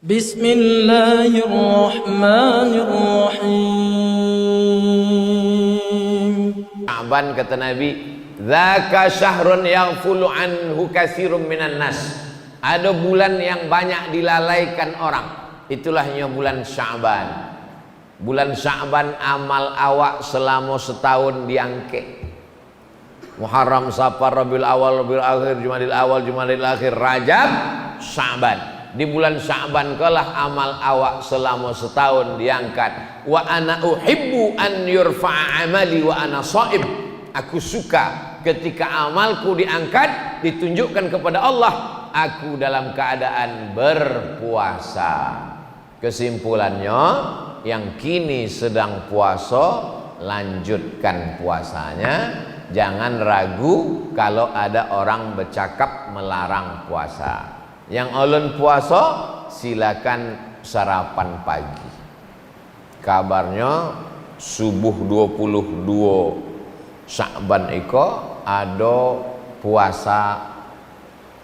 Bismillahirrahmanirrahim. Sya'ban kata Nabi, "Dzaka syahrun yaghfulu anhu katsirun minan nas." Ada bulan yang banyak dilalaikan orang. Itulahnya bulan Sya'ban. Bulan Sya'ban amal awak selama setahun diangkat. Muharram, Safar, Rabiul Awal, Rabiul Akhir, Jumadil Awal, Jumadil Akhir, Rajab, Sya'ban. Di bulan Sya'ban kalah amal awak selama setahun diangkat. Wa ana uhibbu an yurfa'a amali wa ana sha'im. Aku suka ketika amalku diangkat, ditunjukkan kepada Allah, aku dalam keadaan berpuasa. Kesimpulannya, yang kini sedang puasa, lanjutkan puasanya. Jangan ragu kalau ada orang bercakap melarang puasa. Yang ulun puasa, silakan sarapan pagi. Kabarnya subuh 22 Sya'ban iko ada puasa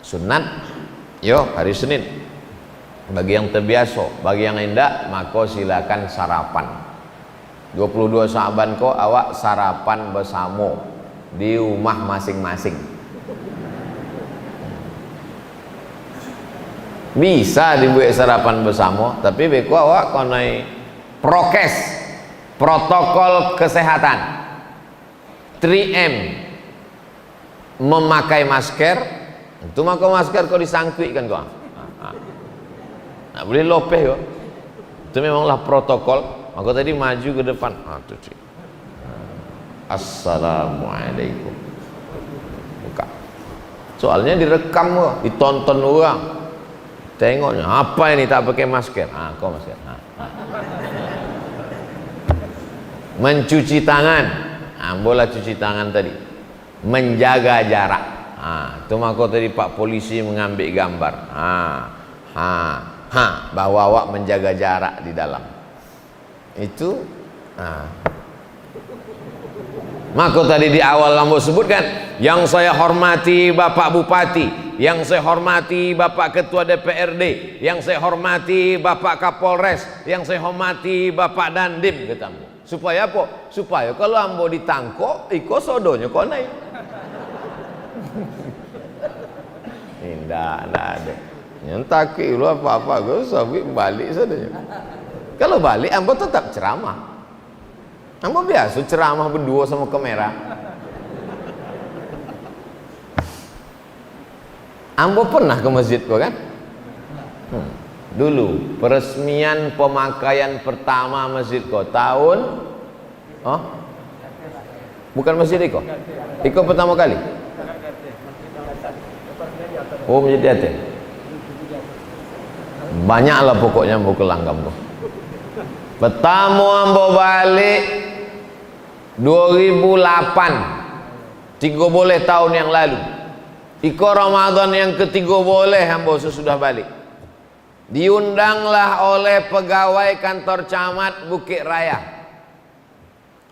sunat. Yo, hari Senin. Bagi yang terbiasa, bagi yang tidak, maka silakan sarapan. 22 Sya'ban ko awak sarapan bersama di rumah masing-masing. Bisa dibuat sarapan bersama, tapi beko awak konai prokes, protokol kesehatan, 3M, memakai masker. Itu maka masker kau disangkui kan kau. Nah, boleh lopeh kau. Itu memanglah protokol. Maka tadi maju ke depan. Assalamualaikum. Buka. Soalnya direkam kok, ditonton orang. Tengoknya, apa ini tak pakai masker? Kau masker. Mencuci tangan. Boleh cuci tangan tadi. Menjaga jarak. Itu maka tadi Pak Polisi mengambil gambar. Bahwa awak menjaga jarak di dalam. Itu. Maka tadi di awal lambo sebutkan, yang saya hormati Bapak Bupati, yang saya hormati Bapak Ketua DPRD, yang saya hormati Bapak Kapolres, yang saya hormati Bapak Dandim, kata ambo. Supaya apa? Supaya kalau ambo ditangkok, iko sodonya kok naik. Tidak ada. Nyentaki lu apa-apa, gue sabik balik saja. Kalau balik ambo tetap ceramah. Ambo biasa ceramah berdua sama kamera. Ambo pernah ke masjid kok kan? Dulu peresmian pemakaian pertama masjid kok tahun bukan masjid Iko. Iko pertama kali. Oh, masjid Ate. Banyaklah pokoknya ambo ke Langgam kok. Pertama ambo balik 2008, 3 boleh tahun yang lalu. Iko Ramadan yang ketiga boleh ambo sesudah balik. Diundanglah oleh pegawai kantor camat Bukit Raya,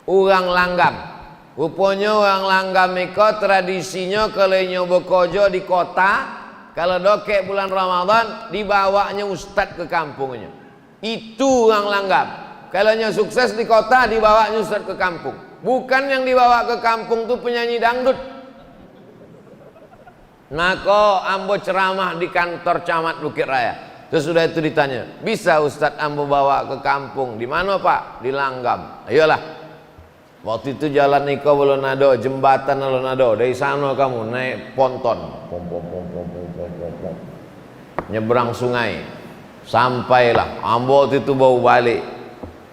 orang Langgam. Rupanya orang Langgam iko tradisinya kalau nyoba kojo di kota, kalau dokek bulan Ramadan dibawanya ustad ke kampungnya. Itu orang Langgam. Kalau sukses di kota dibawanya ustad ke kampung. Bukan yang dibawa ke kampung tuh penyanyi dangdut. Maka ambo ceramah di kantor camat Bukit Raya. Sesudah itu ditanya, bisa Ustadz ambo bawa ke kampung? Di mana Pak? Di Langgam. Ayolah. Waktu itu jalan Niko belum ada, jembatan belum ada. Dari sana kamu naik ponton, nyebrang sungai, sampailah. Ambo waktu itu bawa balik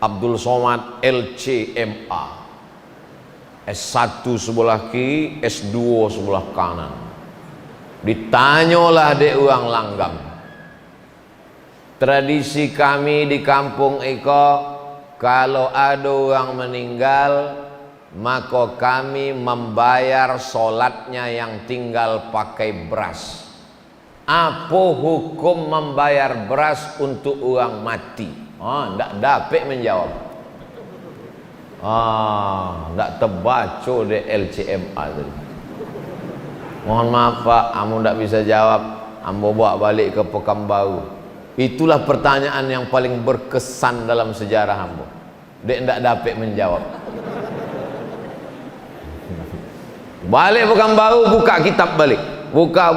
Abdul Somad LCMA. S1 sebelah kiri, S2 sebelah kanan. Ditanyalah dek orang Langgam. Tradisi kami di kampung Iko, kalau ada orang meninggal, maka kami membayar solatnya yang tinggal pakai beras. Apa hukum membayar beras untuk orang mati? Ndak dapat menjawab. Ndak terbaca di LCMA tadi. Mohon maaf Pak, ambo ndak bisa jawab. Ambo bawa balik ke Pekanbaru. Itulah pertanyaan yang paling berkesan dalam sejarah Ambo. Dek ndak dapat menjawab. Balik bukan baru, buka kitab balik. Buka,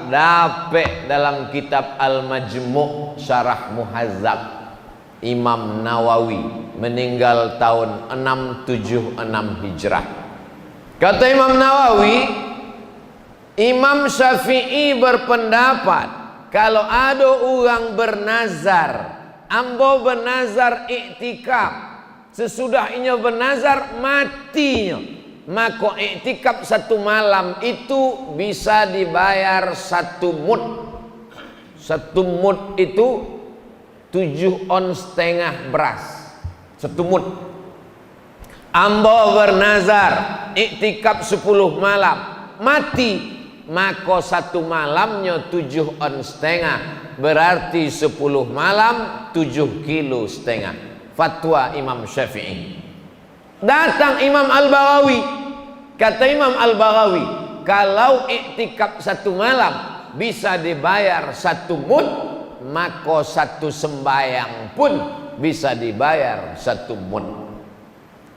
dapat dalam kitab Al-Majmu' Syarah Muhazzab. Imam Nawawi meninggal tahun 676 Hijrah. Kata Imam Nawawi, Imam Syafi'i berpendapat kalau ada orang bernazar, ambo bernazar iktikaf, sesudah inya bernazar matinya, maka iktikaf 1 malam itu bisa dibayar 1 mud. 1 mud itu 7,5 ons beras. 1 mud. Ambo bernazar iktikaf 10 malam, mati, maka 1 malamnya 7,5 ons, berarti 10 malam 7,5 kilo. Fatwa Imam Syafi'i. Datang Imam Al-Baghawi. Kata Imam Al-Baghawi, kalau iktikaf 1 malam bisa dibayar 1 mud, maka 1 sembayang pun bisa dibayar 1 mud.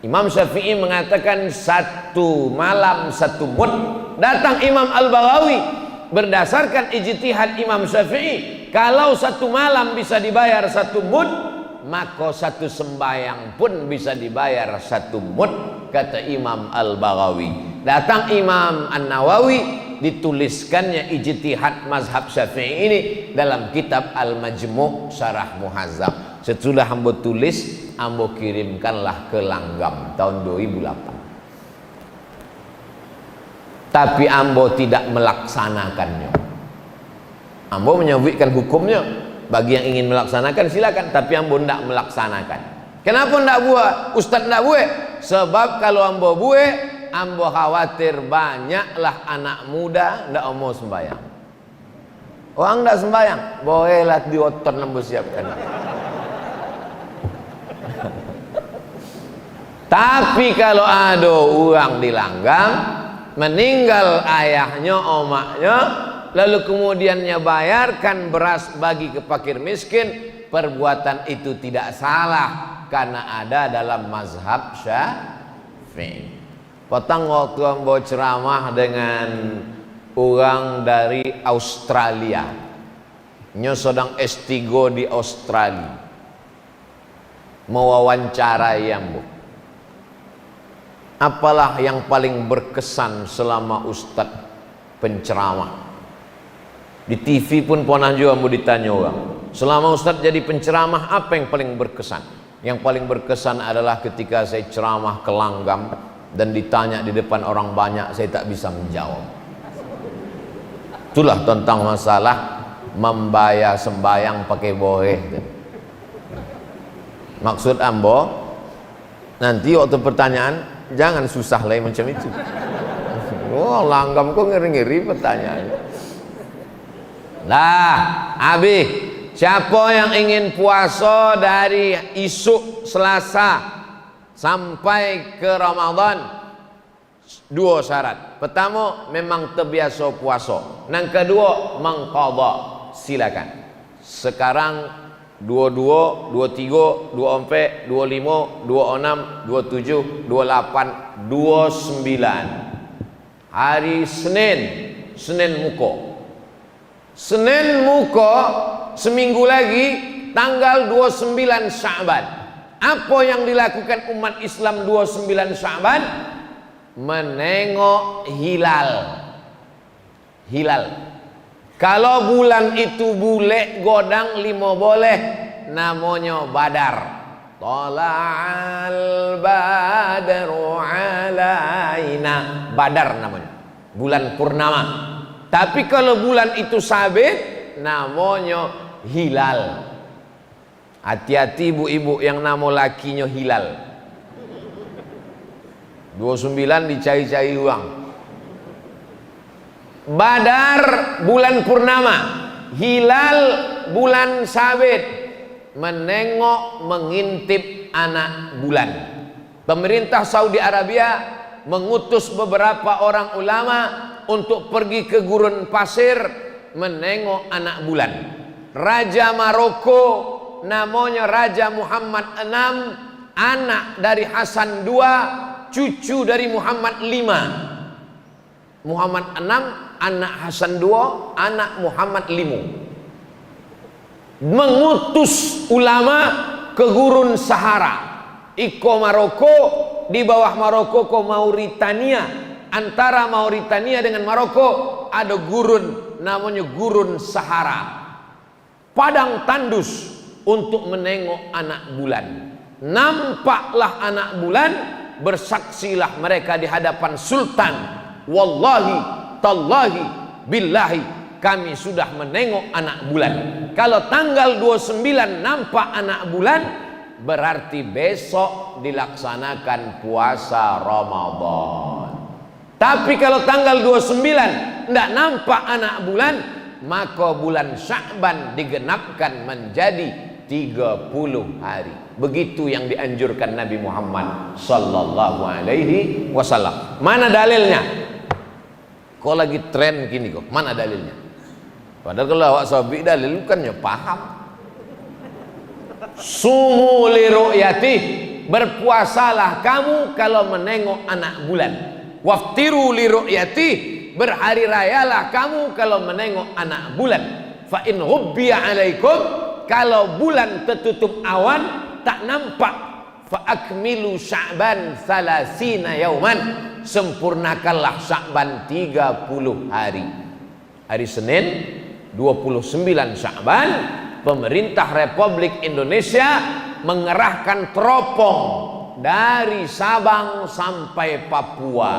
Imam Syafi'i mengatakan 1 malam 1 mud. Datang Imam Al-Baghawi, berdasarkan ijtihad Imam Syafi'i, kalau 1 malam bisa dibayar 1 mud, maka 1 sembayang pun bisa dibayar 1 mud, kata Imam Al-Baghawi. Datang Imam An-Nawawi, dituliskannya ijtihad mazhab Syafi'i ini dalam kitab Al-Majmu' Syarah Muhazzab. Sesudah ambo tulis, ambo kirimkanlah ke Langgam tahun 2008. Tapi ambo tidak melaksanakannya. Ambo menyebutkan hukumnya, bagi yang ingin melaksanakan silakan, tapi ambo tidak melaksanakan. Kenapa tidak buat? Ustaz tidak buat? Sebab kalau ambo buat, ambo khawatir banyaklah anak muda tidak mau sembahyang. Orang tidak sembahyang, bolehlah diotor ambo siapkan. Tapi kalau ada orang di Langgam, meninggal ayahnya, omaknya, lalu kemudiannya bayarkan beras bagi ke fakir miskin, perbuatan itu tidak salah karena ada dalam mazhab Syafi'i. Petang waktu ambo ceramah dengan orang dari Australia, nyo sedang S3 di Australia, mewawancarai ambo. Apalah yang paling berkesan selama Ustadz penceramah? Di TV pun pernah juga mau ditanya orang, selama Ustadz jadi penceramah apa yang paling berkesan? Yang paling berkesan adalah ketika saya ceramah ke Langgam dan ditanya di depan orang banyak, saya tak bisa menjawab. Itulah tentang masalah membayar sembayang pakai bohe. Maksud ambo, nanti waktu pertanyaan jangan susah lah macam itu. Oh, Langgam kok ngeri-ngeri pertanyaannya. Nah, Abi, siapa yang ingin puasa dari isuk Selasa sampai ke Ramadan? 2 syarat. Pertama, memang terbiasa puasa. Yang kedua, mengqadha. Silakan. Sekarang 22, 23, 24, 25, 26, 27, 28, 29. Hari Senin muka. Senin muka seminggu lagi tanggal 29 Sya'ban. Apa yang dilakukan umat Islam 29 Sya'ban? Menengok hilal. Kalau bulan itu bule godang 5 boleh, namanya Badar. Tala'al badru alaina. Badar namanya, bulan purnama. Tapi kalau bulan itu sabit, namanya hilal. Hati-hati ibu-ibu yang nama lakinya hilal. 29 dicari-cari uang. Badar bulan purnama, hilal bulan sabit, menengok mengintip anak bulan. Pemerintah Saudi Arabia mengutus beberapa orang ulama untuk pergi ke gurun pasir menengok anak bulan. Raja Maroko namanya Raja Muhammad VI, anak dari Hasan II, cucu dari Muhammad V. Muhammad VI, anak Hasan II, anak Muhammad V. Mengutus ulama ke gurun Sahara. Iko Maroko, di bawah Maroko ke Mauritania. Antara Mauritania dengan Maroko ada gurun namanya gurun Sahara. Padang tandus untuk menengok anak bulan. Nampaklah anak bulan, bersaksilah mereka di hadapan sultan. Wallahi, tallahi, billahi, kami sudah menengok anak bulan. Kalau tanggal 29 nampak anak bulan, berarti besok dilaksanakan puasa Ramadan. Tapi kalau tanggal 29 tidak nampak anak bulan, maka bulan Sya'ban digenapkan menjadi 30 hari. Begitu yang dianjurkan Nabi Muhammad sallallahu alaihi wasallam. Mana dalilnya? Kau lagi tren gini kok. Mana dalilnya? Padahal kalau awak sabi dalil kan ya paham. Sumu li ru'yati, berpuasalah kamu kalau menengok anak bulan. Waftiru li ru'yati, berhari rayalah kamu kalau menengok anak bulan. Fa in ghubbiya alaikum, kalau bulan tertutup awan tak nampak, fa akmilu Sya'ban 30 yauman, sempurnakanlah Sya'ban 30 hari. Hari Senin 29 Sya'ban, pemerintah Republik Indonesia mengerahkan teropong dari Sabang sampai Papua.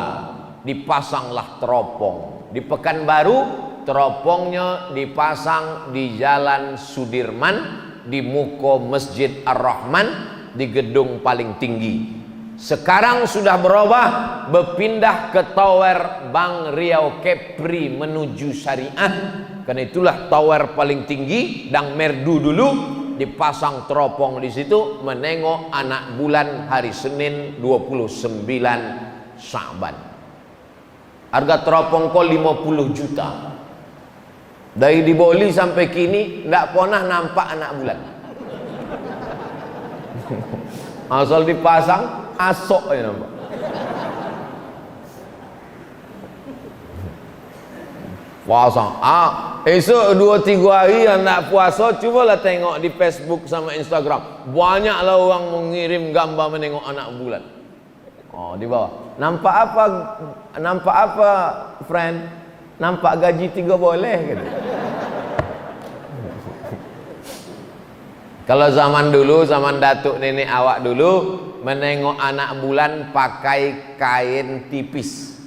Dipasanglah teropong. Di Pekanbaru teropongnya dipasang di Jalan Sudirman, di muka Masjid Ar-Rahman, di gedung paling tinggi. Sekarang sudah berubah, berpindah ke Tower Bank Riau Kepri menuju Syariah. Karena itulah tower paling tinggi, dan merdu dulu dipasang teropong di situ menengok anak bulan hari Senin 29 Sya'ban. Harga teropong kok 50 juta. Dari di Bali sampai kini tidak pernah nampak anak bulan. Asal dipasang asok aja nampak. Pasang. Esok 2-3 hari yang nak puasa, cubalah tengok di Facebook sama Instagram. Banyaklah orang mengirim gambar menengok anak bulan. Oh, di bawah. Nampak apa? Nampak apa, friend? Nampak gaji 3 boleh gitu. Kalau zaman dulu, zaman datuk nenek awak dulu, menengok anak bulan pakai kain tipis,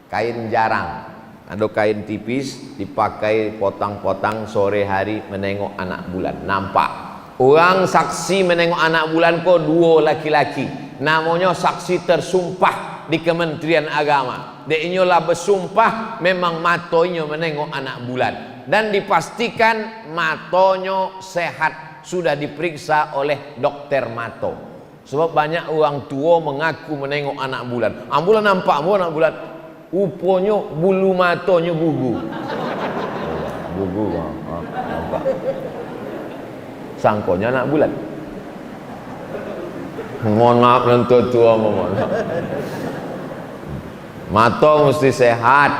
kain jarang. Ada kain tipis dipakai potang-potang sore hari menengok anak bulan. Nampak. Orang saksi menengok anak bulan kok 2 laki-laki. Namanya saksi tersumpah di Kementerian Agama. Dia lah bersumpah memang matonya menengok anak bulan. Dan dipastikan matonya sehat. Sudah diperiksa oleh dokter mato. Sebab banyak orang tua mengaku menengok anak bulan. Ambulan nampak anak bulan. Uponya bulu matanya gugu. Gugu nampak. Sangkonya anak bulan. Mohon maaf yang tua-tua, mohon maaf. Mata mesti sehat,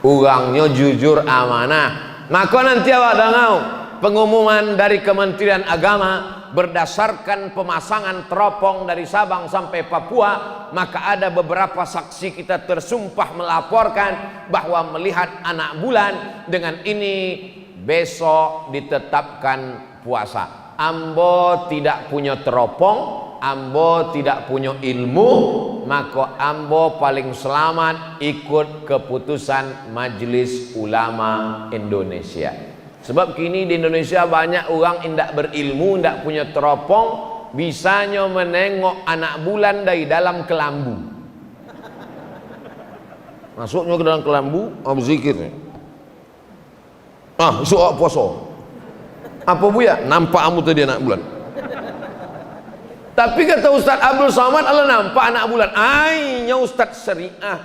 orangnya jujur amanah. Maka nanti awak dengar pengumuman dari Kementerian Agama berdasarkan pemasangan teropong dari Sabang sampai Papua, maka ada beberapa saksi kita tersumpah melaporkan bahwa melihat anak bulan. Dengan ini besok ditetapkan puasa. Ambo tidak punya teropong, ambo tidak punya ilmu, maka ambo paling selamat ikut keputusan Majelis Ulama Indonesia. Sebab kini di Indonesia banyak orang tidak berilmu, tidak punya teropong, bisanya menengok anak bulan dari dalam kelambu. Masuknya ke dalam kelambu, berzikir. Esok puasa. Apa buya? Nampak amu tadi anak bulan. Tapi kata Ustaz Abdul Somad, Allah nampak anak bulan. Ainya Ustaz Syariah.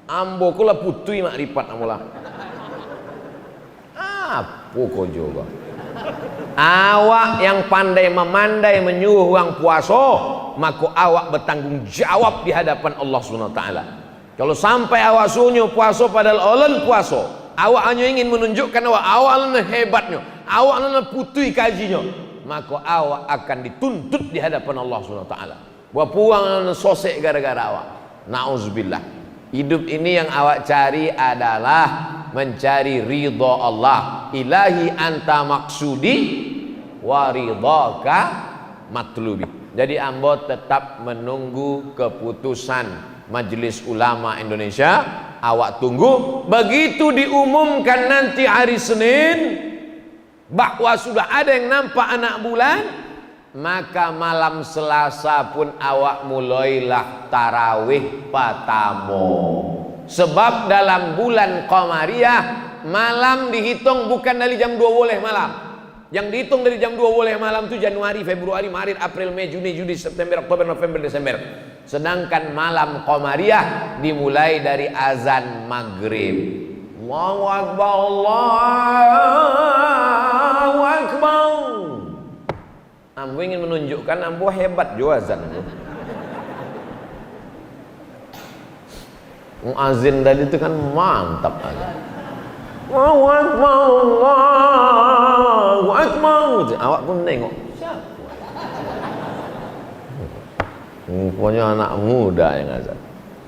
Ambo kula putui makrifat amulah. Apa kau juga? Awak yang pandai memandai menyuruh orang puasa, maka awak bertanggung jawab di hadapan Allah Subhanahu wa taala. Kalau sampai awak suruh puasa padahal olen puasa, awak hanya ingin menunjukkan awak hebatnya, awak putih kajinya, maka awak akan dituntut di hadapan Allah Subhanahu wa taala. Buat puang sosek gara-gara awak. Nauzubillah. Hidup ini yang awak cari adalah mencari ridha Allah. Ilahi anta maksudi wa ridhaka matlubi. Jadi ambo tetap menunggu keputusan Majelis Ulama Indonesia. Awak tunggu, begitu diumumkan nanti hari Senin bahwa sudah ada yang nampak anak bulan, maka malam Selasa pun awak mulailah tarawih patamo. Sebab dalam bulan Qamariyah malam dihitung bukan dari jam 2 boleh malam. Yang dihitung dari jam 2 boleh malam itu Januari, Februari, Maret, April, Mei, Juni, Juli, September, Oktober, November, Desember. Sedangkan malam Qamariyah dimulai dari azan maghrib. Allahu Akbar, Allahu Akbar. Ambo ingin menunjukkan ambo hebat juga azan. Muazin tadi itu kan mantap azan. Allahu Akbar, Allahu Akbar. Awak pun nengok. Siapa? Pokoknya anak muda yang azan.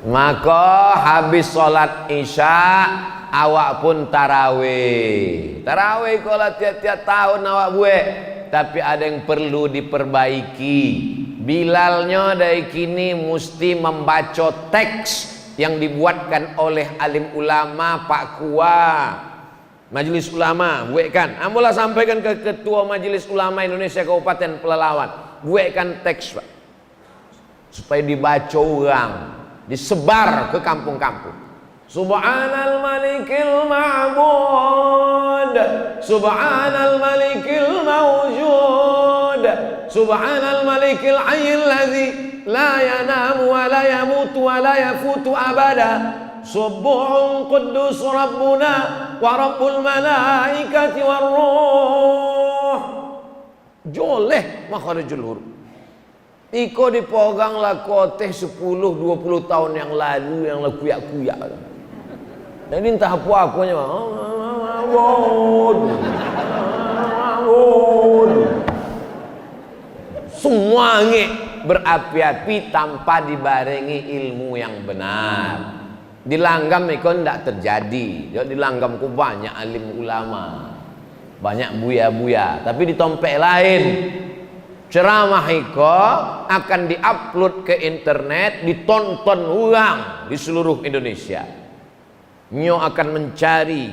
Maka habis sholat isya awak pun tarawih. Tarawih kalau tiap-tiap tahun awak buat. Tapi ada yang perlu diperbaiki. Bilalnya dari kini mesti membaca teks yang dibuatkan oleh alim ulama Pak Kua Majelis Ulama. Buatkan, ambolah sampaikan ke Ketua Majelis Ulama Indonesia Kabupaten Pelalawan. Buatkan teks Pak, supaya dibaca orang, disebar ke kampung-kampung. Subhanal malikil ma'bud, Subhanal malikil mawjud, Subhanal malikil hayyil ladzi la yanamu wa la yamutu wa la yafutu abada, Subuhun quddus rabbuna wa rabbul malaikati war ruh. Joleh makharijul huruf. Iko dipegang lah koteh 10-20 tahun yang lalu yang lah kuyak-kuyak. Jadi entah apa-apanya semua berapi-api tanpa dibarengi ilmu yang benar. Di langgam itu tidak terjadi. Di langgam ku banyak alim ulama, banyak buya-buya, tapi di tompek lain ceramah itu akan diupload ke internet, ditonton orang di seluruh Indonesia. Nyo akan mencari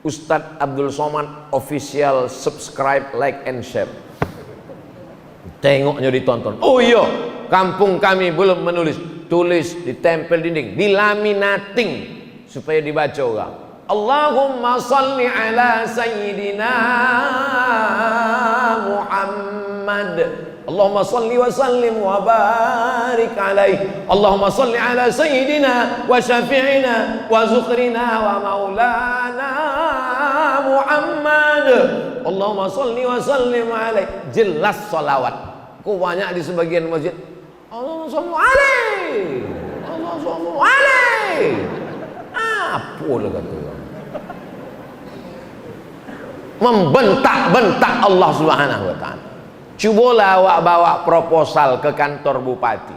Ustadz Abdul Somad official, subscribe, like and share. Tengoknya ditonton. Oh iya, kampung kami belum menulis, tulis, ditempel dinding, dilaminating supaya dibaca orang. Allahumma salli ala sayyidina Muhammad. Allahumma salli wa sallim wa barik alaihi. Allahumma salli ala sayyidina wa syafi'ina wa zukrina wa maulana Muhammad. Allahumma salli wa sallim alaihi. Jelas salawat. Kok banyak di sebagian masjid. Allahumma salli alaihi. Allahumma salli alaihi. Apa lah kata orang? Membentak-bentak Allah Subhanahu wa taala. Cubalah awak bawa proposal ke kantor bupati.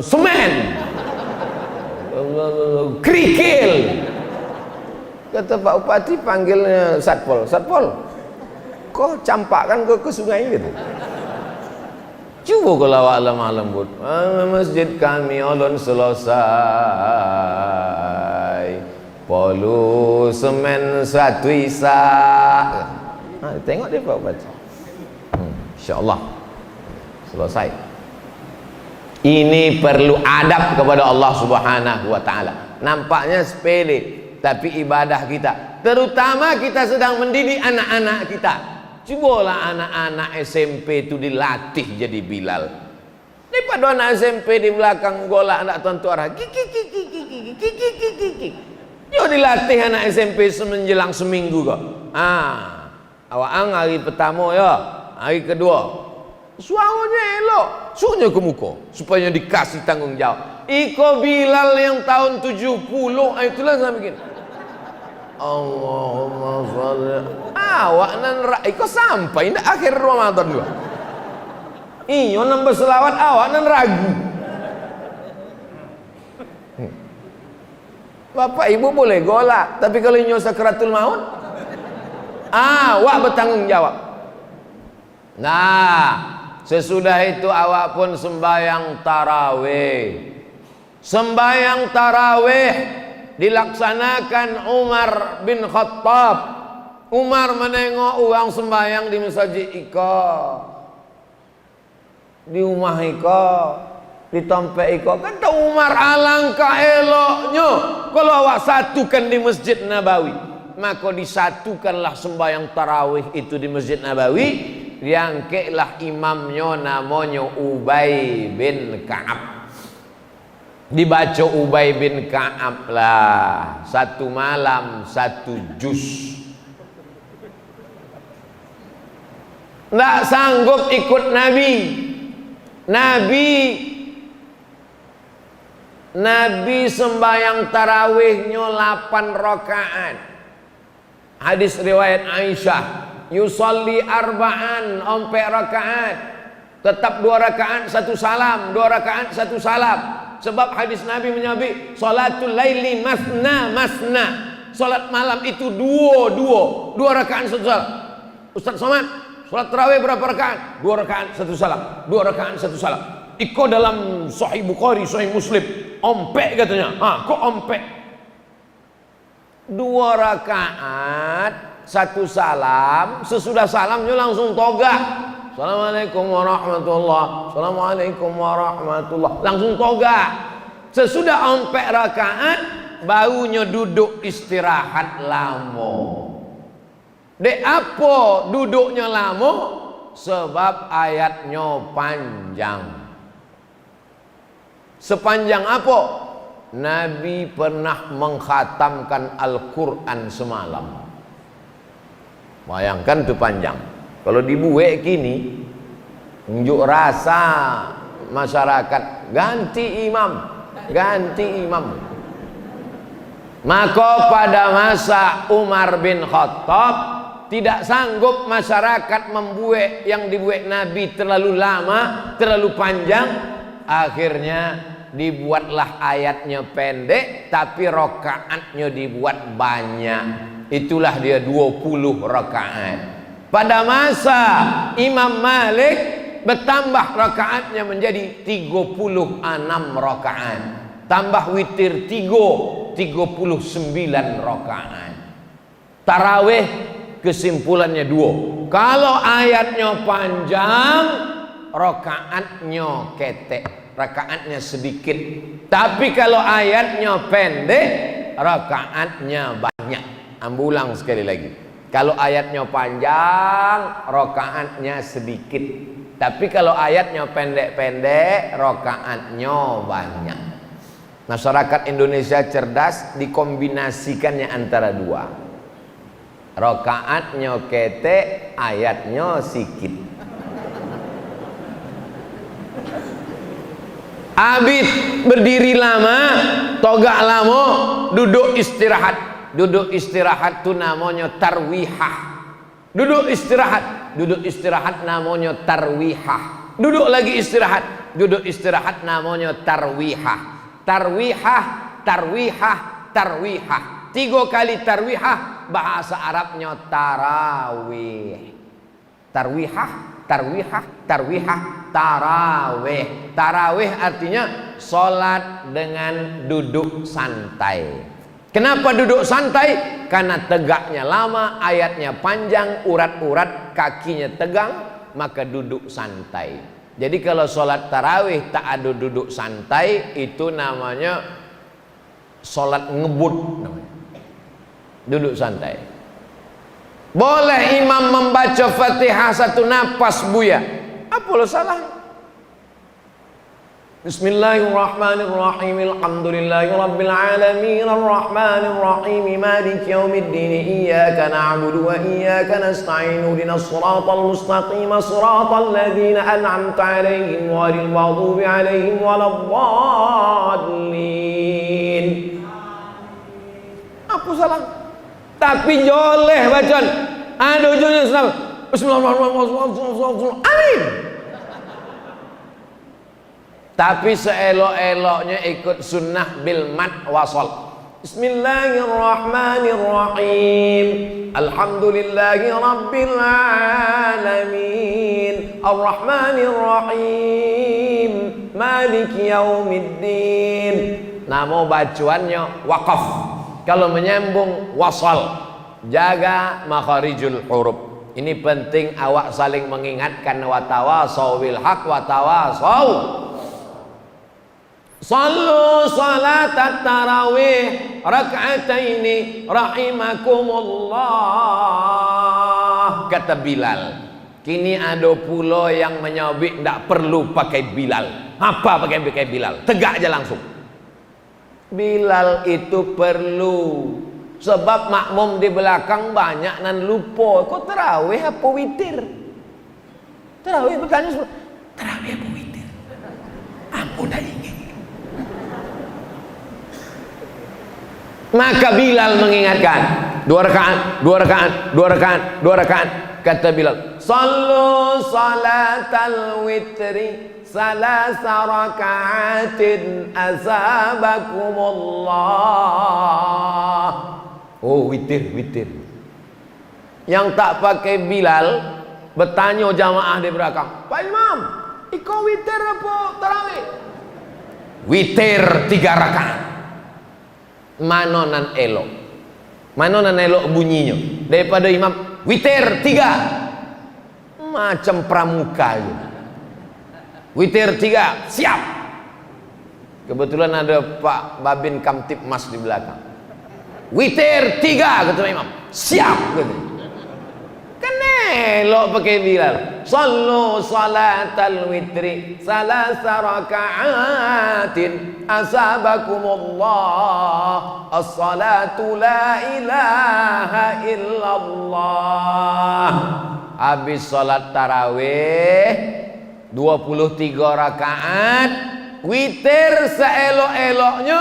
Semen, kerikil. Kata Pak Bupati, panggilnya Satpol. Satpol, kok campakkan ke sungai gitu. Cuba kalau awak lemah lembut. Masjid kami ulun selesai. Polu semen satu isak. Tengok dia Pak Bupati. InsyaAllah selesai. Ini perlu adab kepada Allah Subhanahu wa taala. Nampaknya sepele, tapi ibadah kita, terutama kita sedang mendidik anak-anak kita. Cobalah anak-anak SMP itu dilatih jadi Bilal. Daripada anak SMP di belakang golak anak tuan-tuan, Yo dilatih anak SMP menjelang seminggu kok. Awak hari pertama ya, hari kedua suaranya elok, suruhnya ke muka supaya dikasih tanggung jawab. Iko Bilal yang tahun 70, itulah saya bikin. Allahumma sholli. Awak nan iko sampai ndak akhir Ramadan juga. Iyo nambah selawat awak nan ragu. Bapak ibu boleh golak, tapi kalau nyo sakratul maut, awak bertanggung jawab. Nah, sesudah itu awak pun sembahyang tarawih. Sembahyang tarawih dilaksanakan Umar bin Khattab. Umar menengok orang sembahyang di masjid iko, di rumah iko, di tempat iko. Kata Umar, alangkah eloknya kalau awak satukan di Masjid Nabawi. Maka disatukanlah sembahyang tarawih itu di Masjid Nabawi. Yang kelah imamnya namanya Ubay bin Ka'ab. Dibaca Ubay bin Ka'ab lah, satu malam satu juz. Nggak sanggup ikut Nabi. Nabi sembahyang tarawihnya 8 rakaat. Hadis riwayat Aisyah, yusalli arba'an, 4 rakaat. Tetap 2 rakaat 1 salam, 2 rakaat 1 salam. Sebab hadis Nabi menyebut salatul laili masna masna. Salat malam itu 2 rakaat 1 salam. Ustaz Somad, salat tarawih berapa rakaat? 2 rakaat 1 salam, 2 rakaat 1 salam. Iko dalam Sahih Bukhari, Sahih Muslim, ompek katanya. Kok ompek? 2 rakaat 1 salam, sesudah salamnya langsung toga. Assalamualaikum warahmatullah, assalamualaikum warahmatullah, langsung toga. Sesudah 4 rakaat barunya duduk istirahat lama. Dek apa duduknya lama? Sebab ayatnya panjang. Sepanjang apa? Nabi pernah mengkhatamkan Al-Quran semalam. Bayangkan itu panjang. Kalau dibuat kini, unjuk rasa masyarakat ganti imam. Maka pada masa Umar bin Khattab tidak sanggup masyarakat membuat yang dibuat Nabi terlalu lama, terlalu panjang. Akhirnya dibuatlah ayatnya pendek, tapi rakaatnya dibuat banyak. Itulah dia 20 rakaat. Pada masa Imam Malik bertambah rakaatnya menjadi 36 rakaat. Tambah witir 39 rakaat. Tarawih kesimpulannya 2. Kalau ayatnya panjang, rakaatnya ketek, rakaatnya sedikit. Tapi kalau ayatnya pendek, rakaatnya banyak. Ambulang sekali lagi. Kalau ayatnya panjang, rakaatnya sedikit. Tapi kalau ayatnya pendek-pendek, rakaatnya banyak. Masyarakat Indonesia cerdas, dikombinasikannya antara 2. Rakaatnya ketek, ayatnya sikit. Abid berdiri lama, togak lama, duduk istirahat. Duduk istirahat itu namanya tarwihah. Duduk istirahat namanya tarwihah. Duduk lagi istirahat, duduk istirahat namanya tarwihah. Tarwihah, tarwihah, tarwihah. 3 kali tarwihah, bahasa Arabnya tarawih. Tarwihah, tarwihah, tarwihah, tarawih. Tarawih artinya solat dengan duduk santai. Kenapa duduk santai? Karena tegaknya lama, ayatnya panjang, urat-urat kakinya tegang, maka duduk santai. Jadi kalau sholat tarawih tak ada duduk santai, itu namanya sholat ngebut namanya. Duduk santai. Boleh imam membaca Fatihah 1 napas buya. Apa lo salah? Bismillahirrahmanirrahim. Alhamdulillahirabbil alamin arrahmanir rahim maliki yaumiddin iyyaka na'budu wa iyyaka nasta'in ihdinas siratal mustaqim siratal ladzina an'amta 'alaihim ghairil maghdubi 'alaihim waladdallin. Aku salah. Tapi joleh bacaan. Ada ujungnya salah. Bismillahirrahmanirrahim. Amin. Tapi seelok-eloknya ikut sunnah bil mad wasol. Bismillahirrahmanirrahim. Alhamdulillahi rabbil alamin. Arrahmanirrahim. Maliki yaumiddin. Nama bacaannya waqaf. Kalau menyambung wasol. Jaga makharijul huruf. Ini penting awak saling mengingatkan wa tawasau bil haq wa tawasau. Sallu salatat tarawih rak'ataini rahimakumullah. Kata Bilal. Kini ada pula yang menyabik tak perlu pakai Bilal. Apa pakai Bilal? Tegak aja langsung. Bilal itu perlu. Sebab makmum di belakang banyak nan lupa. Kok tarawih apa witir? Tarawih bertanya semua. Tarawih apa witir? Ampun dah ingin. Maka Bilal mengingatkan 2 rakaat, 2 rakaat, 2 rakaat, 2 rakaat. Kata Bilal, sallu salatal witri salasa rakaatin azabakumullah. Oh, witir. Yang tak pakai Bilal bertanya jamaah di belakang, Pak Imam, ikut witir apa tarawih? Witir 3 rakaat. Mana nan elok bunyinya daripada imam witir 3 macam pramuka gitu. Witir 3 siap. Kebetulan ada Pak Babin Kamtip Mas di belakang. Witir 3 kata imam siap gitu. Kan elok pakai Bilal. Sallu salatal witri salasa raka'atin asabakumullah. As-salatu la ilaha illallah. Habis salat tarawih 23 rakaat, witir seelok-eloknya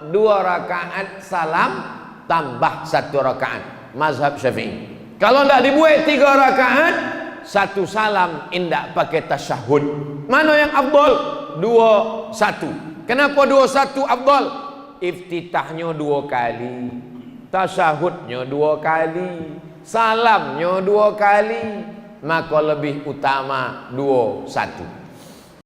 2 rakaat salam tambah 1 rakaat. Mazhab Syafi'i. Kalau tidak dibuat 3 rakaat, 1 salam indak pakai tasyahud. Mana yang afdal? 2-1. Kenapa 2-1 afdal? Iftitahnya 2 kali, tasyahudnya 2 kali, salamnya 2 kali, maka lebih utama 2-1.